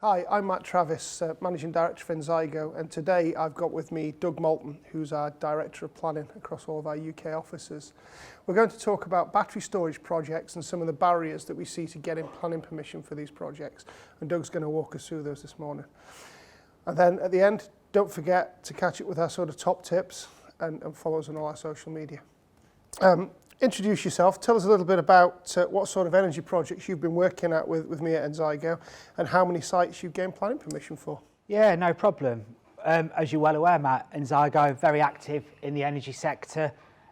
Hi, I'm Matt Travis, Managing Director for Enzygo, and today I've got with me Doug Moulton, who's our Director of Planning across all of our UK offices. We're going to talk about battery storage projects and some of the barriers that we see to getting planning permission for these projects, and Doug's going to walk us through those this morning. And then at the end, don't forget to catch up with our sort of top tips and follow us on all our social media. Introduce yourself, tell us a little bit about what sort of energy projects you've been working at with me at Enzygo and how many sites you've gained planning permission for. Yeah, no problem. As you're well aware, Matt, Enzygo very active in the energy sector,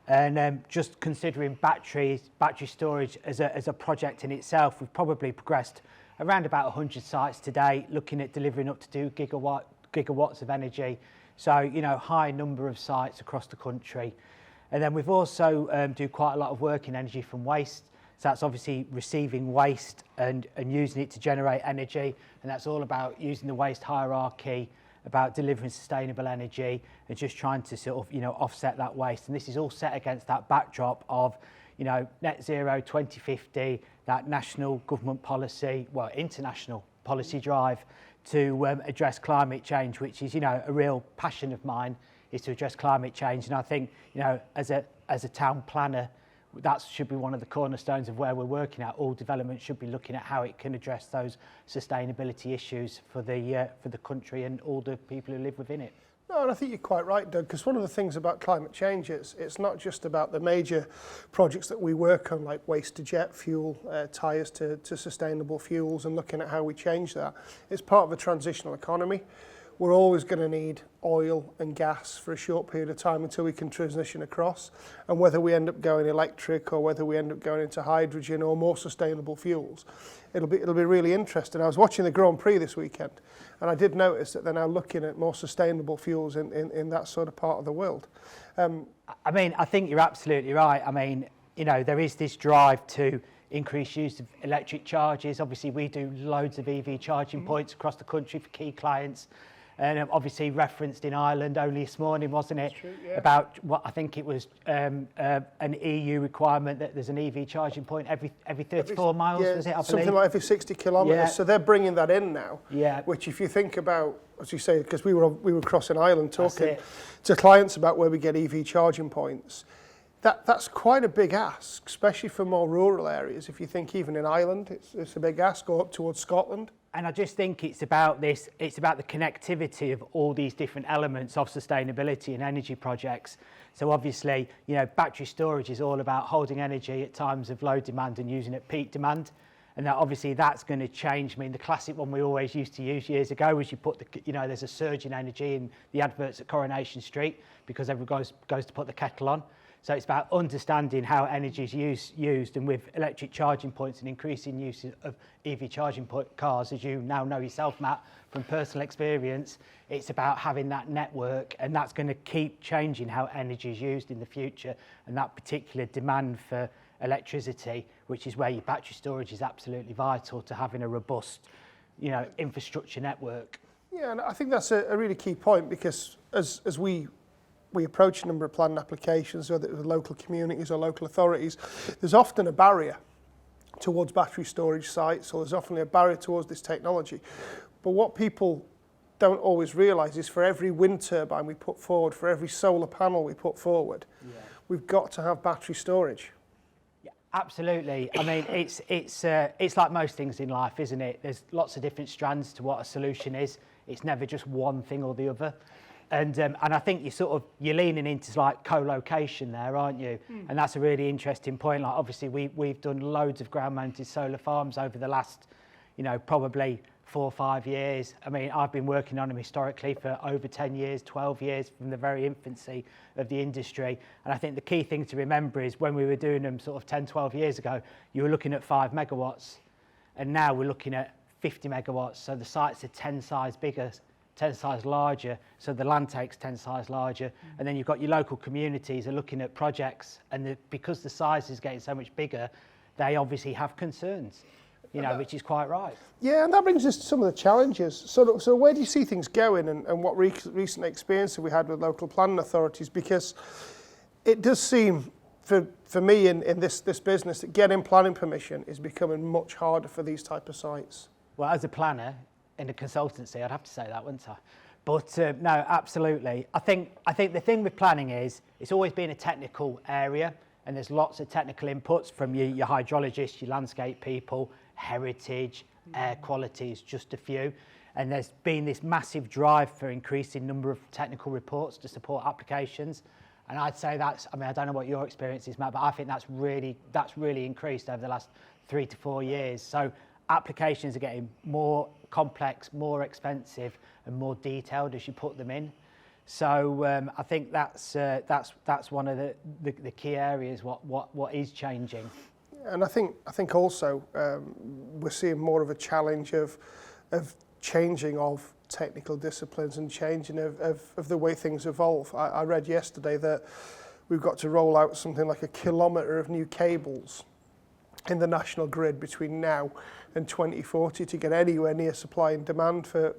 and just considering battery storage as a project in itself, we've probably progressed around about 100 sites today, looking at delivering up to 2 gigawatts of energy. So, you know, high number of sites across the country. And then we've also do quite a lot of work in energy from waste. So that's obviously receiving waste and using it to generate energy. And that's all about using the waste hierarchy, about delivering sustainable energy and just trying to sort of, you know, offset that waste. And this is all set against that backdrop of, you know, net zero 2050, that national government policy, well, international policy drive to address climate change, which is, you know, a real passion of mine, is to address climate change. And I think, you know, as a town planner, that should be one of the cornerstones of where we're working at. All development should be looking at how it can address those sustainability issues for the country and all the people who live within it. No, and I think you're quite right, Doug, because one of the things about climate change is it's not just about the major projects that we work on, like waste to jet fuel, tyres to sustainable fuels, and looking at how we change that. It's part of a transitional economy. We're always going to need oil and gas for a short period of time until we can transition across. And whether we end up going electric or whether we end up going into hydrogen or more sustainable fuels, it'll be really interesting. I was watching the Grand Prix this weekend, and I did notice that they're now looking at more sustainable fuels in that sort of part of the world. I mean, I think you're absolutely right. I mean, you know, there is this drive to increase use of electric charges. Obviously, we do loads of EV charging points across the country for key clients. And obviously referenced in Ireland only this morning, wasn't it? True, yeah. About what I think it was an EU requirement that there's an EV charging point every 34 miles, yeah, was it? I believe something like every 60 kilometres. Yeah. So they're bringing that in now. Yeah. Which, if you think about, as you say, because we were crossing Ireland talking to clients about where we get EV charging points. That's quite a big ask, especially for more rural areas. If you think even in Ireland, it's a big ask, or up towards Scotland. And I just think it's about the connectivity of all these different elements of sustainability and energy projects. So obviously, you know, battery storage is all about holding energy at times of low demand and using it at peak demand. And that obviously that's going to change. I mean, the classic one we always used to use years ago was you put there's a surge in energy in the adverts at Coronation Street because everyone goes to put the kettle on. So it's about understanding how energy is used, and with electric charging points and increasing use of EV charging cars, as you now know yourself, Matt, from personal experience, it's about having that network, and that's going to keep changing how energy is used in the future, and that particular demand for electricity, which is where your battery storage is absolutely vital to having a robust, you know, infrastructure network. Yeah, and I think that's a really key point, because as we approach a number of planning applications, whether it's with local communities or local authorities, there's often a barrier towards battery storage sites, or there's often a barrier towards this technology. But what people don't always realise is for every wind turbine we put forward, for every solar panel we put forward, we've got to have battery storage. Yeah, absolutely. I mean, it's like most things in life, isn't it? There's lots of different strands to what a solution is. It's never just one thing or the other. And I think you're leaning into like co-location there, aren't you? And that's a really interesting point. Like obviously we've done loads of ground-mounted solar farms over the last, you know, probably 4 or 5 years. I mean, I've been working on them historically for over 10 years, 12 years from the very infancy of the industry. And I think the key thing to remember is when we were doing them sort of 10, 12 years ago, you were looking at 5 megawatts, and now we're looking at 50 megawatts. So the sites are 10 size bigger, 10 size larger, so the land takes 10 size larger. And then you've got your local communities are looking at projects, and because the size is getting so much bigger, they obviously have concerns, you know, which is quite right. Yeah, and that brings us to some of the challenges. So where do you see things going, and what recent experience have we had with local planning authorities? Because it does seem, for me in this business, that getting planning permission is becoming much harder for these type of sites. Well, as a planner, in a consultancy, I'd have to say that, wouldn't I? But no, absolutely. I think the thing with planning is it's always been a technical area, and there's lots of technical inputs from your hydrologists, your landscape people, heritage, air quality is just a few. And there's been this massive drive for increasing number of technical reports to support applications. And I'd say that's, I mean, I don't know what your experience is, Matt, but I think that's really increased over the last 3 to 4 years. So applications are getting more complex, more expensive, and more detailed as you put them in. So I think that's one of the key areas. What is changing. And I think also we're seeing more of a challenge of changing of technical disciplines and changing of the way things evolve. I read yesterday that we've got to roll out something like 1 kilometre of new cables in the national grid between now and 2040 to get anywhere near supply and demand to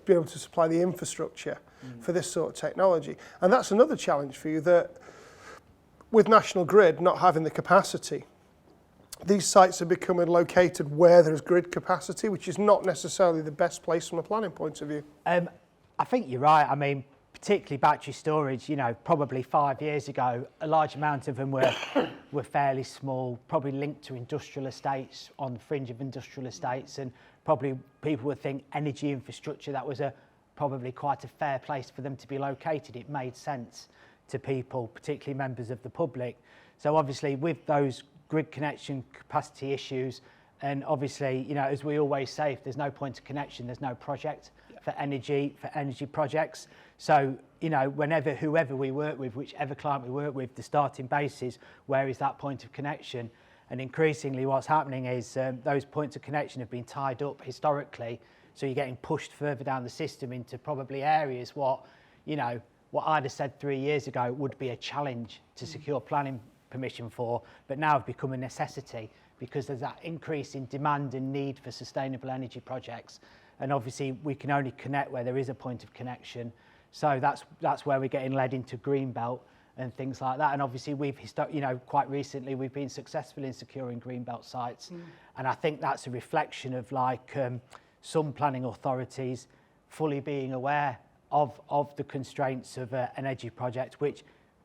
be able to supply the infrastructure for this sort of technology. And that's another challenge for you, that with National Grid not having the capacity, these sites are becoming located where there's grid capacity, which is not necessarily the best place from a planning point of view. I think you're right. I mean, particularly battery storage, you know, probably 5 years ago, a large amount of them were fairly small, probably linked to industrial estates, on the fringe of industrial estates, and probably people would think energy infrastructure, that was probably quite a fair place for them to be located. It made sense to people, particularly members of the public. So obviously with those grid connection capacity issues, and obviously, you know, as we always say, if there's no point of connection, there's no project for energy projects. So, you know, whoever we work with, whichever client we work with, the starting base is where is that point of connection? And increasingly what's happening is those points of connection have been tied up historically, so you're getting pushed further down the system into probably areas what I'd have said 3 years ago would be a challenge to secure planning permission for, but now have become a necessity because there's that increase in demand and need for sustainable energy projects. And obviously we can only connect where there is a point of connection. So that's where we're getting led into Greenbelt and things like that. And obviously quite recently we've been successful in securing Greenbelt sites. And I think that's a reflection of some planning authorities fully being aware of the constraints of an energy project, which,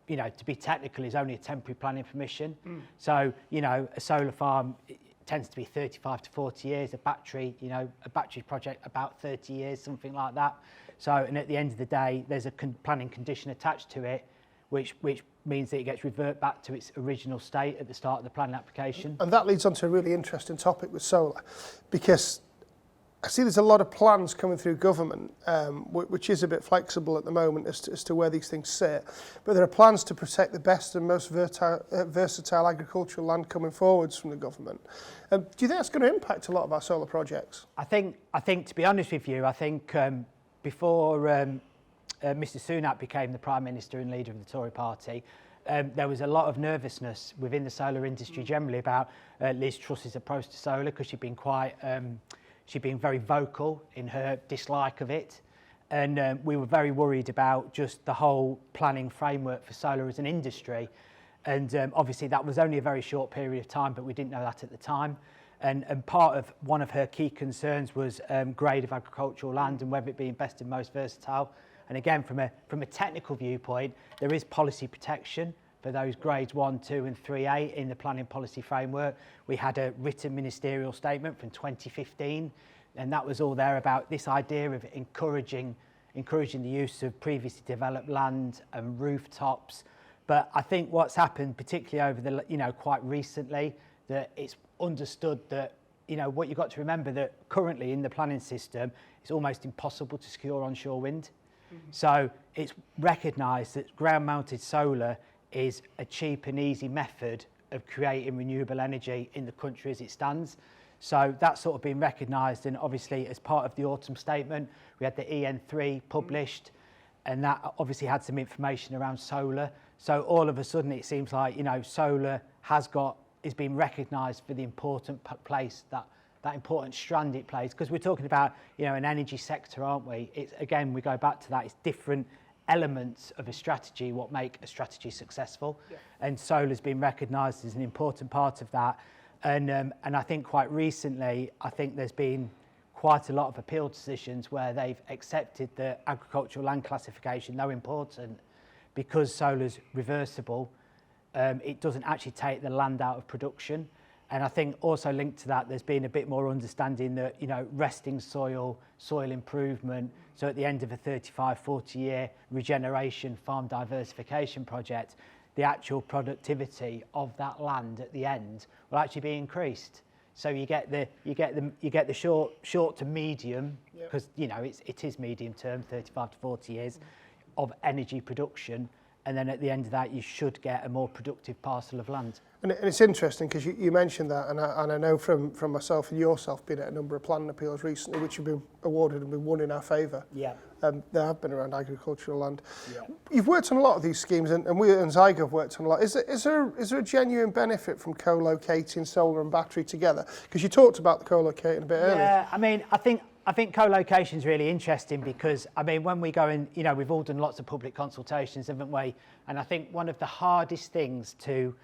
you know, to be technical, is only a temporary planning permission. So, you know, a solar farm tends to be 35 to 40 years, a battery project about 30 years, something like that. So, and at the end of the day, there's a planning condition attached to it, which means that it gets revert back to its original state at the start of the planning application. And that leads on to a really interesting topic with solar, because I see there's a lot of plans coming through government, which is a bit flexible at the moment as to where these things sit. But there are plans to protect the best and most versatile agricultural land coming forwards from the government. Do you think that's going to impact a lot of our solar projects? I think to be honest with you, I think before Mr Sunak became the Prime Minister and leader of the Tory party, there was a lot of nervousness within the solar industry generally about Liz Truss's approach to solar, because she'd been very vocal in her dislike of it. And we were very worried about just the whole planning framework for solar as an industry. And obviously that was only a very short period of time, but we didn't know that at the time. And one of her key concerns was grade of agricultural land and whether it being best and most versatile. And again, from a technical viewpoint, there is policy protection for those grades 1, 2 and 3A in the planning policy framework. We had a written ministerial statement from 2015, and that was all there about this idea of encouraging the use of previously developed land and rooftops. But I think what's happened, particularly over quite recently, that it's understood that, what you've got to remember, that currently in the planning system, it's almost impossible to secure onshore wind. So it's recognised that ground-mounted solar is a cheap and easy method of creating renewable energy in the country as it stands. So that's sort of been recognised, and obviously as part of the autumn statement we had the EN3 published, and that obviously had some information around solar. So all of a sudden it seems like solar is being recognised for the important place, that important strand it plays, because we're talking about an energy sector, aren't we? It's, again, we go back to that, it's different elements of a strategy what make a strategy successful, and solar's been recognised as an important part of that. And I think quite recently, I think there's been quite a lot of appeal decisions where they've accepted the agricultural land classification, though important, because solar's reversible, it doesn't actually take the land out of production. And I think also linked to that, there's been a bit more understanding that, resting soil improvement. So at the end of a 35, 40 year regeneration farm diversification project, the actual productivity of that land at the end will actually be increased. So you get the short to medium, because it is medium term, 35 to 40 years of energy production, and then at the end of that you should get a more productive parcel of land. And it's interesting because you mentioned that, and I know from myself and yourself being at a number of planning appeals recently, which have been awarded and been won in our favour. Yeah. There have been around agricultural land. Yeah. You've worked on a lot of these schemes, and we at Enzygo have worked on a lot. Is there a genuine benefit from co-locating solar and battery together? Because you talked about the co-locating a bit earlier. Yeah, I think co-location is really interesting because, when we go in, we've all done lots of public consultations, haven't we? And I think one of the hardest things to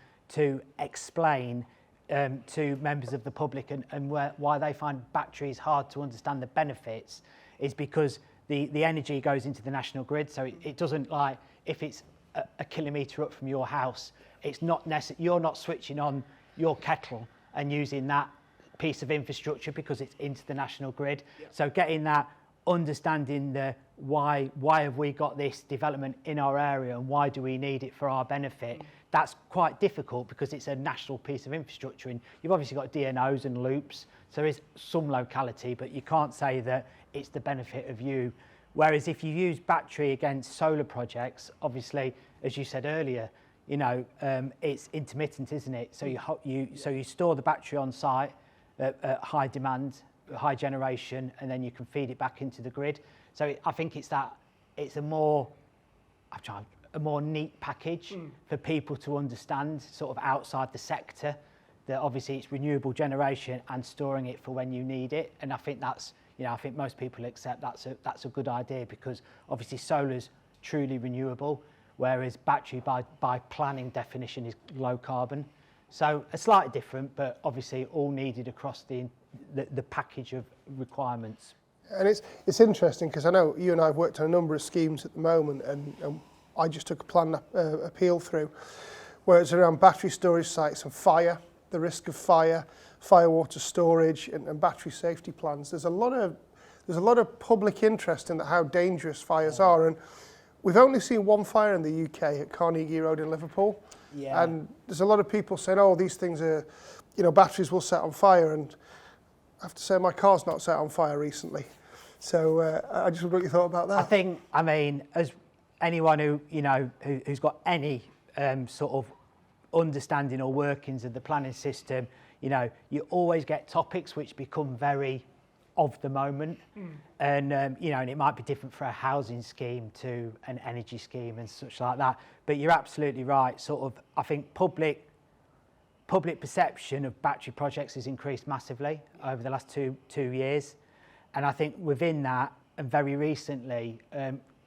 explain to members of the public and why they find batteries hard to understand the benefits is because the energy goes into the national grid. So it doesn't, like, if it's a kilometre up from your house, it's not you're not switching on your kettle and using that piece of infrastructure because it's into the national grid. Yeah. So getting that, understanding the why have we got this development in our area and why do we need it for our benefit, that's quite difficult because it's a national piece of infrastructure, and you've obviously got DNOs and loops, so there is some locality, but you can't say that it's the benefit of you. Whereas if you use battery against solar projects, obviously, as you said earlier, it's intermittent, isn't it? So you store the battery on site at high demand, high generation, and then you can feed it back into the grid. So I think it's a more neat package for people to understand, sort of outside the sector, that obviously it's renewable generation and storing it for when you need it. And I think I think most people accept that's a good idea, because obviously solar's truly renewable, whereas battery by planning definition is low carbon. So a slightly different, but obviously all needed across the package of requirements. And it's interesting because I know you and I have worked on a number of schemes at the moment, and I just took a plan appeal through where it's around battery storage sites and fire, the risk of fire, water storage, and battery safety plans. There's a lot of public interest in how dangerous fires are, and we've only seen one fire in the UK at Carnegie Road in Liverpool. Yeah. And there's a lot of people saying, oh, these things are, batteries will set on fire. And I have to say, my car's not set on fire recently. So I just wonder what you thought about that. I think, as anyone who's got any sort of understanding or workings of the planning system, you always get topics which become very of the moment. And and it might be different for a housing scheme to an energy scheme and such like that, but you're absolutely right. Sort of, I think public perception of battery projects has increased massively over the last two years, and I think within that, and very recently,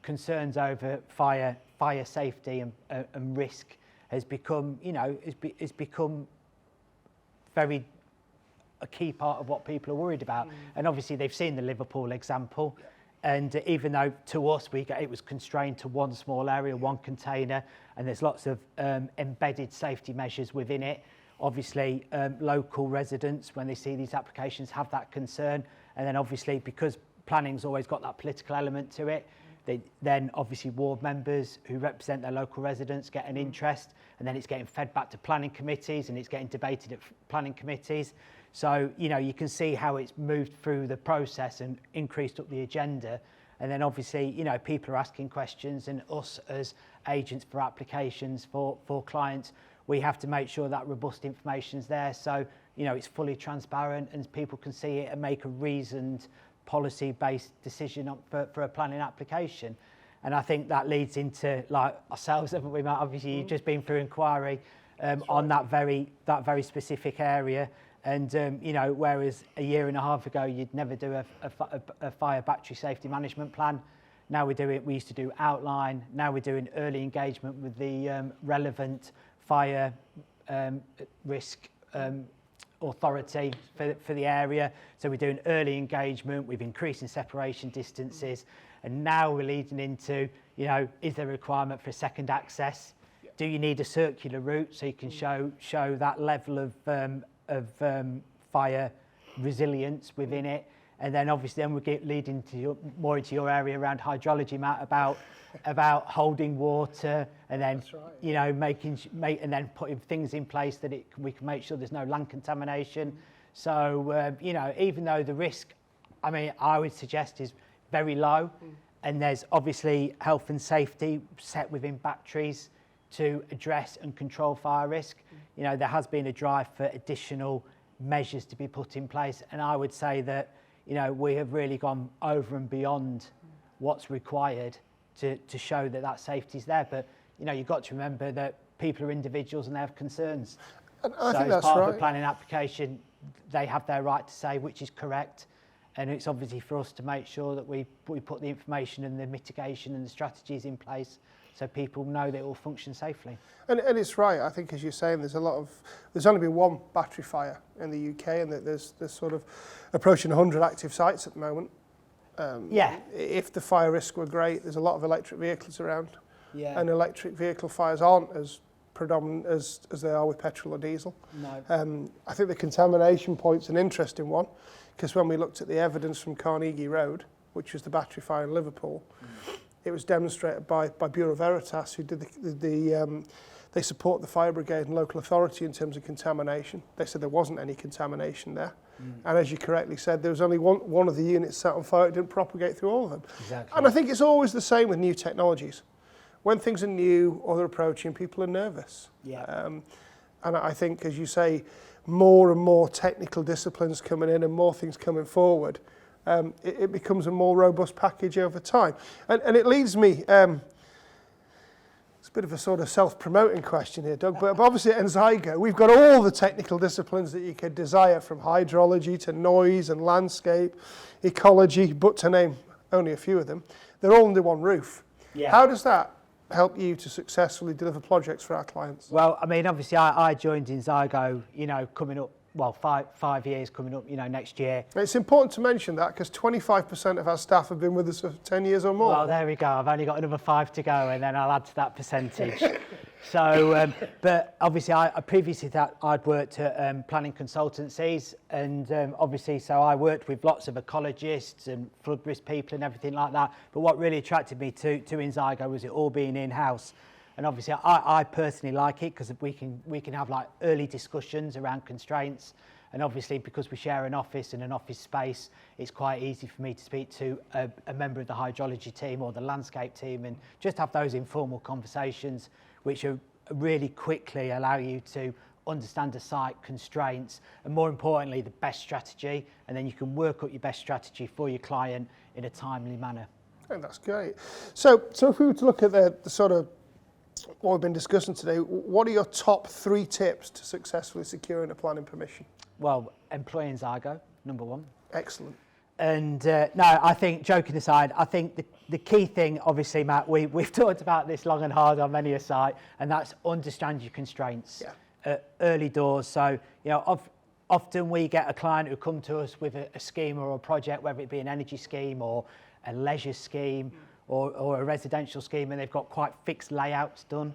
concerns over fire safety and risk has become very a key part of what people are worried about. And obviously they've seen the Liverpool example, and even though to us it was constrained to one small area, one container, and there's lots of embedded safety measures within it, obviously local residents, when they see these applications, have that concern. And then obviously, because planning's always got that political element to it, then obviously ward members who represent their local residents get an interest, and then it's getting fed back to planning committees and it's getting debated at planning committees. So, you can see how it's moved through the process and increased up the agenda. And then obviously, people are asking questions, and us as agents for applications for clients, we have to make sure that robust information's there. So, it's fully transparent and people can see it and make a reasoned policy-based decision for a planning application. And I think that leads into, like ourselves, haven't we, Matt? Obviously, you've just been through inquiry on that very specific area. And, whereas a year and a half ago, you'd never do a fire battery safety management plan. Now we used to do outline. Now we're doing early engagement with the relevant fire risk authority for the area. So we're doing early engagement, we've increased in separation distances, and now we're leading into, you know, is there a requirement for a second access? Do you need a circular route so you can show that level of fire resilience within it? And then obviously then we get leading to more into your area around hydrology, Matt, about holding water, and then you know and then putting things in place that we can make sure there's no land contamination. So you know, even though the risk, I mean, I would suggest is very low, and there's obviously health and safety set within batteries to address and control fire risk. You know, there has been a drive for additional measures to be put in place, and I would say that, you know, we have really gone over and beyond what's required to show that safety is there. But, you know, you've got to remember that people are individuals and they have concerns. And I think as that's part right. of the planning application, they have their right to say which is correct. And it's obviously for us to make sure that we put the information and the mitigation and the strategies in place so people know that it will function safely. And it's right. I think, as you're saying, there's only been one battery fire in the UK, and that there's sort of approaching 100 active sites at the moment. If the fire risk were great, there's a lot of electric vehicles around, and electric vehicle fires aren't as predominant as they are with petrol or diesel. No. I think the contamination point's an interesting one, because when we looked at the evidence from Carnegie Road, which was the battery fire in Liverpool, it was demonstrated by Bureau Veritas, who did they support the fire brigade and local authority in terms of contamination. They said there wasn't any contamination there. And as you correctly said, there was only one of the units set on fire. It didn't propagate through all of them. Exactly. And I think it's always the same with new technologies. When things are new or they're approaching, people are nervous. And I think, as you say, more and more technical disciplines coming in and more things coming forward, it becomes a more robust package over time. And it leads me, it's a bit of a sort of self-promoting question here, Doug, but obviously at Enzygo, we've got all the technical disciplines that you could desire, from hydrology to noise and landscape, ecology, but to name only a few of them. They're all under one roof. How does that help you to successfully deliver projects for our clients? Well, I mean, obviously I joined Enzygo, you know, coming up, well, five years coming up, you know, next year. It's important to mention that, because 25% of our staff have been with us for 10 years or more. Well, there we go. I've only got another 5 to go, and then I'll add to that percentage. So, but obviously previously that I'd worked at planning consultancies, and obviously, so I worked with lots of ecologists and flood risk people and everything like that. But what really attracted me to Enzygo was it all being in-house. And obviously I personally like it because we can have like early discussions around constraints, and obviously because we share an office and an office space, it's quite easy for me to speak to a member of the hydrology team or the landscape team and just have those informal conversations which are really quickly allow you to understand the site constraints and, more importantly, the best strategy, and then you can work up your best strategy for your client in a timely manner. I think that's great. So if we were to look at the sort of what we've been discussing today, what are your top 3 tips to successfully securing a planning permission? Well, employ Enzygo, number 1. Excellent. And no, I think, joking aside, I think the key thing, obviously, Matt, we've talked about this long and hard on many a site, and that's understand your constraints at early doors. So, you know, often we get a client who come to us with a scheme or a project, whether it be an energy scheme or a leisure scheme, or a residential scheme, and they've got quite fixed layouts done.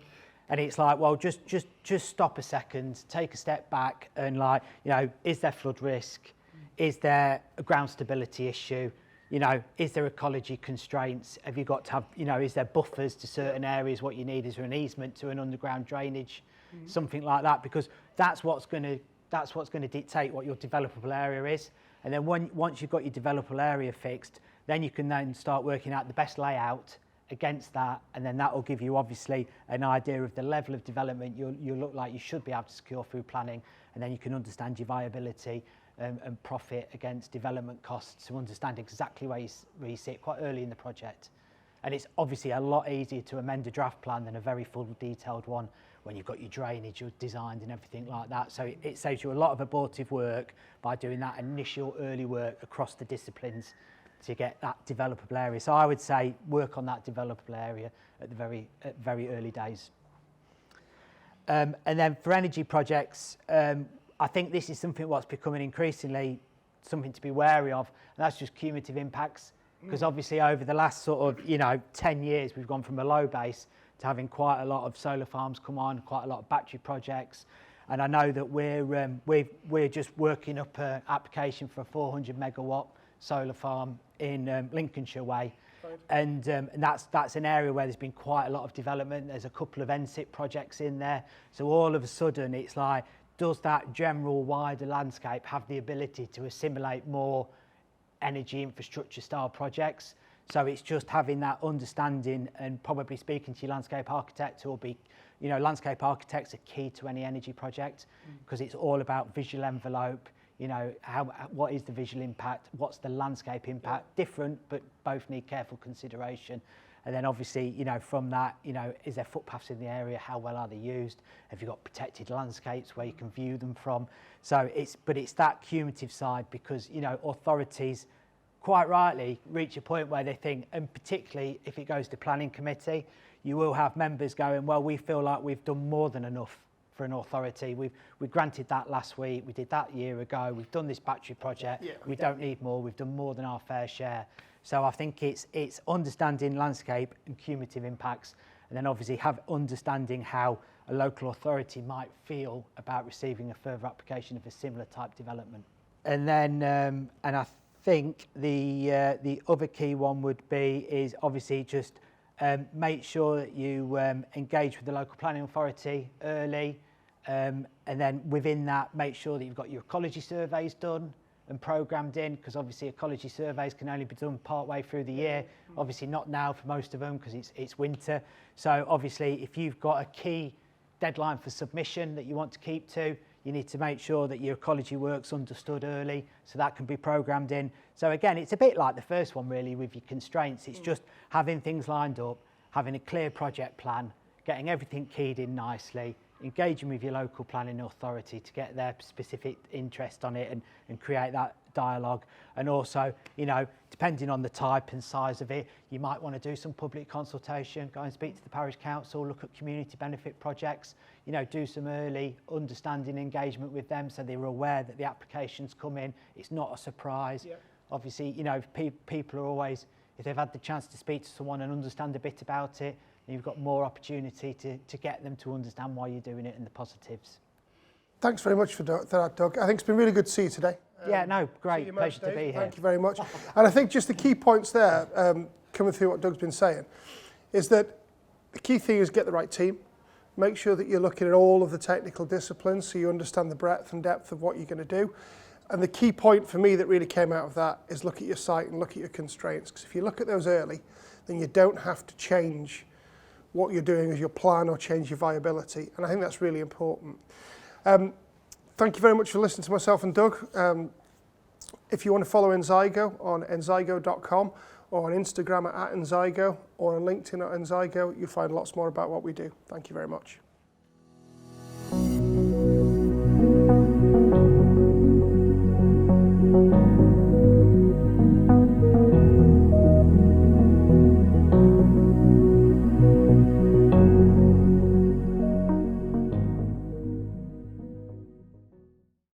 And it's like, well, just stop a second, take a step back, and, like, you know, is there flood risk? Is there a ground stability issue? You know, is there ecology constraints? Have you got to have, you know, is there buffers to certain areas? What you need is an easement to an underground drainage, something like that, because that's what's going to dictate what your developable area is. And then once you've got your developable area fixed, then you can then start working out the best layout against that, and then that will give you obviously an idea of the level of development you look like you should be able to secure through planning, and then you can understand your viability and profit against development costs to understand exactly where you sit quite early in the project. And it's obviously a lot easier to amend a draft plan than a very full detailed one when you've got your drainage designed and everything like that. So it saves you a lot of abortive work by doing that initial early work across the disciplines to get that developable area. So I would say work on that developable area at the very early days. And then for energy projects, I think this is something what's becoming increasingly something to be wary of, and that's just cumulative impacts. Because obviously over the last sort of 10 years, we've gone from a low base to having quite a lot of solar farms come on, quite a lot of battery projects. And I know that we're just working up an application for a 400 megawatt solar farm in Lincolnshire way. Right. And that's an area where there's been quite a lot of development. There's a couple of NSIP projects in there. So all of a sudden it's like, does that general wider landscape have the ability to assimilate more energy infrastructure style projects? So it's just having that understanding and probably speaking to your landscape architect, who will be, landscape architects are key to any energy project, because it's all about visual envelope, what is the visual impact, what's the landscape impact, different, but both need careful consideration. And then obviously, from that, is there footpaths in the area? How well are they used? Have you got protected landscapes where you can view them from? So it's that cumulative side, because, authorities quite rightly reach a point where they think, and particularly if it goes to planning committee, you will have members going, well, we feel like we've done more than enough for an authority. We granted that last week, we did that a year ago, we've done this battery project, we don't need more, we've done more than our fair share. So I think it's understanding landscape and cumulative impacts, and then obviously understanding how a local authority might feel about receiving a further application of a similar type development. And then, and I think the other key one would be is obviously just make sure that you engage with the local planning authority early, and then within that make sure that you've got your ecology surveys done and programmed in, because obviously ecology surveys can only be done part way through the year, obviously not now for most of them because it's winter. So obviously if you've got a key deadline for submission that you want to keep to, you need to make sure that your ecology work's understood early, so that can be programmed in. So again, it's a bit like the first one really with your constraints. It's just having things lined up, having a clear project plan, getting everything keyed in nicely, engaging with your local planning authority to get their specific interest on it and create that dialogue. And also, depending on the type and size of it, you might want to do some public consultation, go and speak to the parish council, look at community benefit projects, do some early understanding engagement with them so they're aware that the applications come in, it's not a surprise. Yeah. Obviously, people are always, if they've had the chance to speak to someone and understand a bit about it, you've got more opportunity to get them to understand why you're doing it and the positives. Thanks very much for that, Doug. I think it's been really good to see you today. Yeah, no, great. Pleasure to be here. Thank you very much. And I think just the key points there, coming through what Doug's been saying, is that the key thing is get the right team. Make sure that you're looking at all of the technical disciplines so you understand the breadth and depth of what you're going to do. And the key point for me that really came out of that is look at your site and look at your constraints. Because if you look at those early, then you don't have to change what you're doing as your plan or change your viability. And I think that's really important. Thank you very much for listening to myself and Doug. If you want to follow Enzygo on enzygo.com or on Instagram at Enzygo or on LinkedIn at Enzygo, you'll find lots more about what we do. Thank you very much.